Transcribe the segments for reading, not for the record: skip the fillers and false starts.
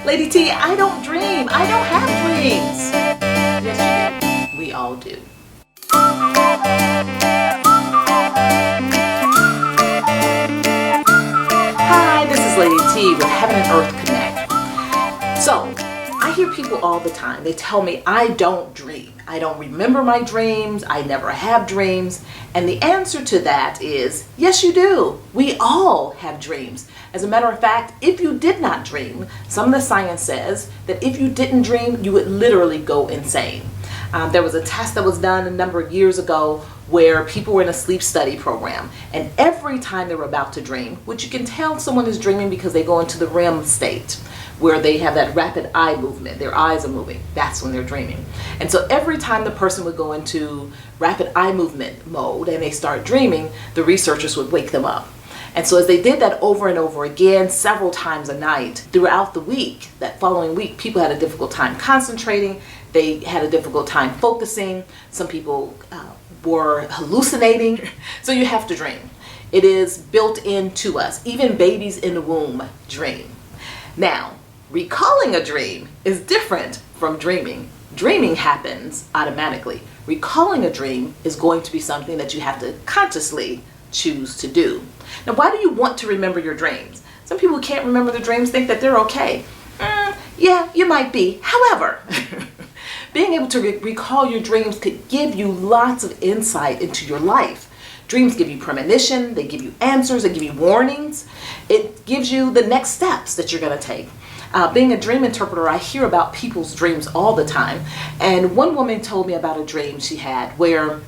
Lady T, I don't dream. I don't have dreams. Yes, you do. We all do. Hi, this is Lady T with Heaven and Earth Connect. So, I hear people all the time. They tell me I don't dream. I don't remember my dreams. I never have dreams. And the answer to that is, yes, you do. We all have dreams. As a matter of fact, if you did not dream, some of the science says that if you didn't dream, you would literally go insane. There was a test that was done a number of years ago where people were in a sleep study program, and every time they were about to dream, which you can tell someone is dreaming because they go into the REM state where they have that rapid eye movement, their eyes are moving, that's when they're dreaming. And so every time the person would go into rapid eye movement mode and they start dreaming, the researchers would wake them up. And so as they did that over and over again, several times a night, throughout the week, that following week, people had a difficult time concentrating, they had a difficult time focusing, some people were hallucinating. So you have to dream. It is built into us. Even babies in the womb dream. Now, recalling a dream is different from dreaming. Dreaming happens automatically. Recalling a dream is going to be something that you have to consciously choose to do. Now, why do you want to remember your dreams? Some people who can't remember their dreams think that they're okay. Yeah, you might be. However, being able to recall your dreams could give you lots of insight into your life. Dreams give you premonition, they give you answers, they give you warnings. It gives you the next steps that you're going to take. Being a dream interpreter, I hear about people's dreams all the time. And one woman told me about a dream she had where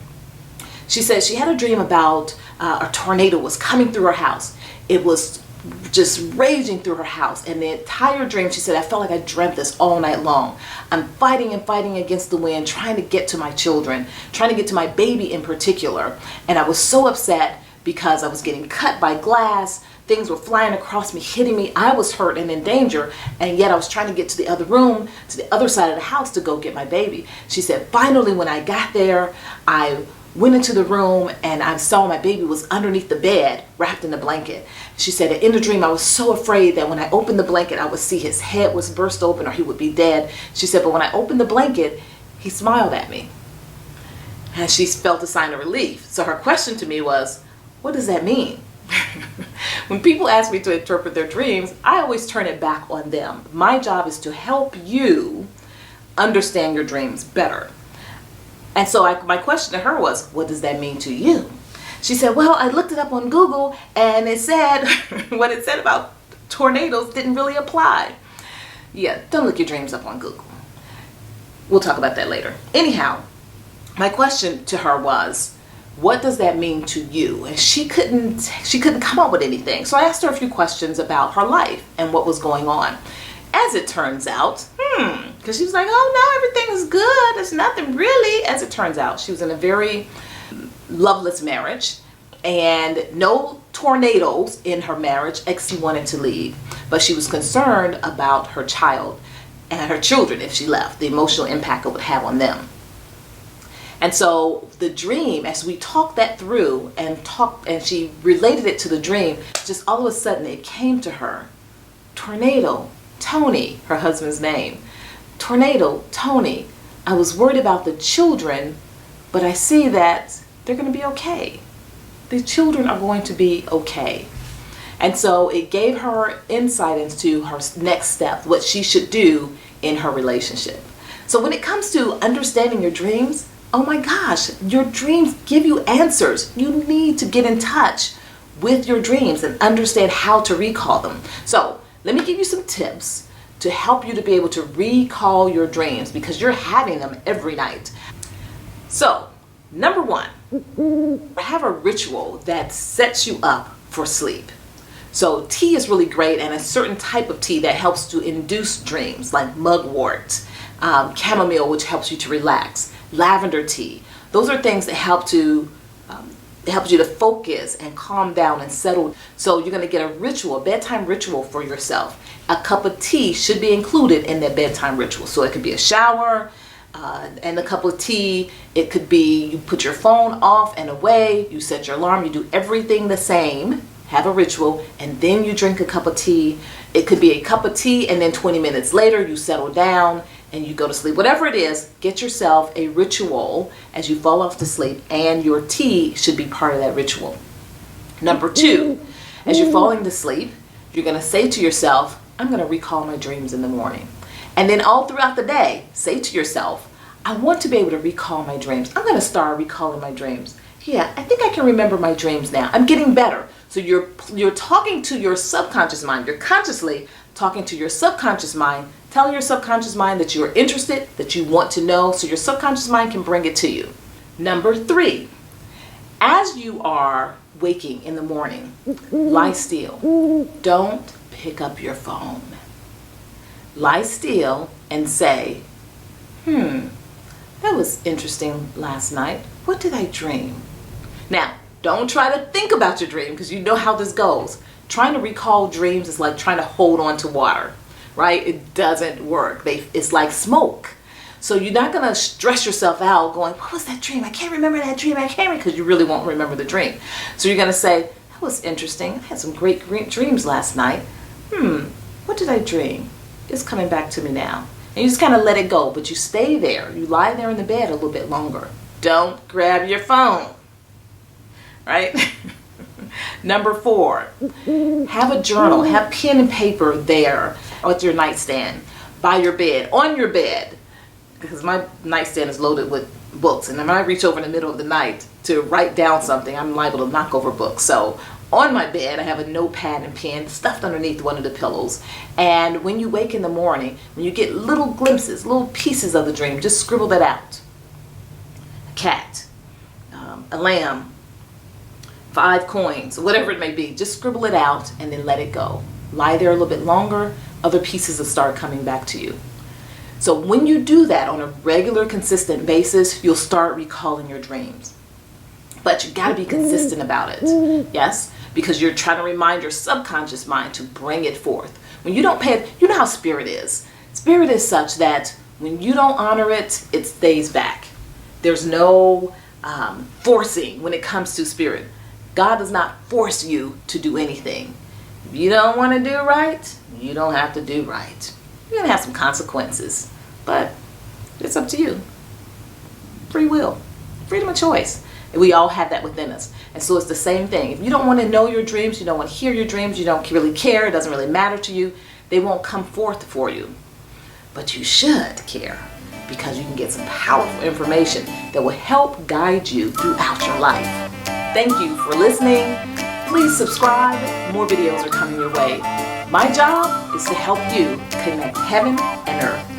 she said she had a dream about a tornado was coming through her house. It was just raging through her house, and the entire dream, she said, I felt like I dreamt this all night long. I'm fighting and fighting against the wind, trying to get to my children, trying to get to my baby in particular. And I was so upset because I was getting cut by glass, things were flying across me, hitting me, I was hurt and in danger, and yet I was trying to get to the other room, to the other side of the house to go get my baby. She said, finally when I got there, I went into the room and I saw my baby was underneath the bed, wrapped in a blanket. She said, in the dream, I was so afraid that when I opened the blanket, I would see his head was burst open or he would be dead. She said, but when I opened the blanket, he smiled at me. And she felt a sign of relief. So her question to me was, what does that mean? When people ask me to interpret their dreams, I always turn it back on them. My job is to help you understand your dreams better. And so my question to her was, what does that mean to you? She said, well, I looked it up on Google and it said, what it said about tornadoes didn't really apply. Yeah, don't look your dreams up on Google. We'll talk about that later. Anyhow, my question to her was, what does that mean to you? And she couldn't come up with anything. So I asked her a few questions about her life and what was going on. As it turns out, because she was like, oh no, everything is good. There's nothing really. As it turns out, she was in a very loveless marriage and no tornadoes in her marriage, she wanted to leave. But she was concerned about her child and her children if she left, the emotional impact it would have on them. And so the dream, as we talked that through and she related it to the dream, just all of a sudden it came to her. Tornado, Tony, her husband's name. Tornado, Tony, I was worried about the children, but I see that they're going to be okay. The children are going to be okay. And so it gave her insight into her next step, what she should do in her relationship. So when it comes to understanding your dreams, oh my gosh, your dreams give you answers. You need to get in touch with your dreams and understand how to recall them. So let me give you some tips to help you to be able to recall your dreams because you're having them every night. So, number one, have a ritual that sets you up for sleep. So tea is really great, and a certain type of tea that helps to induce dreams, like mugwort, chamomile, which helps you to relax, lavender tea. Those are things that help you to focus and calm down and settle. So you're going to get a ritual, a bedtime ritual for yourself. A cup of tea should be included in that bedtime ritual. So it could be a shower and a cup of tea. It could be you put your phone off and away, you set your alarm, you do everything the same. have a ritual, and then you drink a cup of tea. It could be a cup of tea and then 20 minutes later you settle down and you go to sleep. Whatever it is, get yourself a ritual as you fall off to sleep, and your tea should be part of that ritual. Number 2, as you're falling to sleep, you're going to say to yourself, I'm going to recall my dreams in the morning. And then all throughout the day, say to yourself, I want to be able to recall my dreams. I'm going to start recalling my dreams. Yeah, I think I can remember my dreams now. I'm getting better. So you're talking to your subconscious mind. You're consciously talking to your subconscious mind, telling your subconscious mind that you are interested, that you want to know, so your subconscious mind can bring it to you. Number 3, as you are waking in the morning, lie still. Don't pick up your phone. Lie still and say, that was interesting last night. What did I dream? Now, don't try to think about your dream, because you know how this goes. Trying to recall dreams is like trying to hold on to water, right? It doesn't work. It's like smoke. So you're not going to stress yourself out going, what was that dream? I can't remember that dream. I can't, because you really won't remember the dream. So you're going to say, that was interesting. I had some great dreams last night. What did I dream? It's coming back to me now. And you just kind of let it go, but you stay there. You lie there in the bed a little bit longer. Don't grab your phone, right? Number 4, have a journal, have pen and paper there at your nightstand, by your bed, on your bed, because my nightstand is loaded with books, and when I reach over in the middle of the night to write down something, I'm liable to knock over books. So on my bed, I have a notepad and pen stuffed underneath one of the pillows. And when you wake in the morning, when you get little glimpses, little pieces of the dream, just scribble that out. A cat, a lamb, 5 coins, whatever it may be, just scribble it out and then let it go. Lie there a little bit longer, other pieces will start coming back to you. So when you do that on a regular, consistent basis, you'll start recalling your dreams. But you got to be consistent about it. Yes? Because you're trying to remind your subconscious mind to bring it forth. When you don't pay it, you know how spirit is. Spirit is such that when you don't honor it, it stays back. There's no forcing when it comes to spirit. God does not force you to do anything. If you don't want to do right, you don't have to do right. You're going to have some consequences, but it's up to you. Free will, freedom of choice. And we all have that within us. And so it's the same thing. If you don't want to know your dreams, you don't want to hear your dreams, you don't really care, it doesn't really matter to you, they won't come forth for you. But you should care, because you can get some powerful information that will help guide you throughout your life. Thank you for listening. Please subscribe. More videos are coming your way. My job is to help you connect heaven and earth.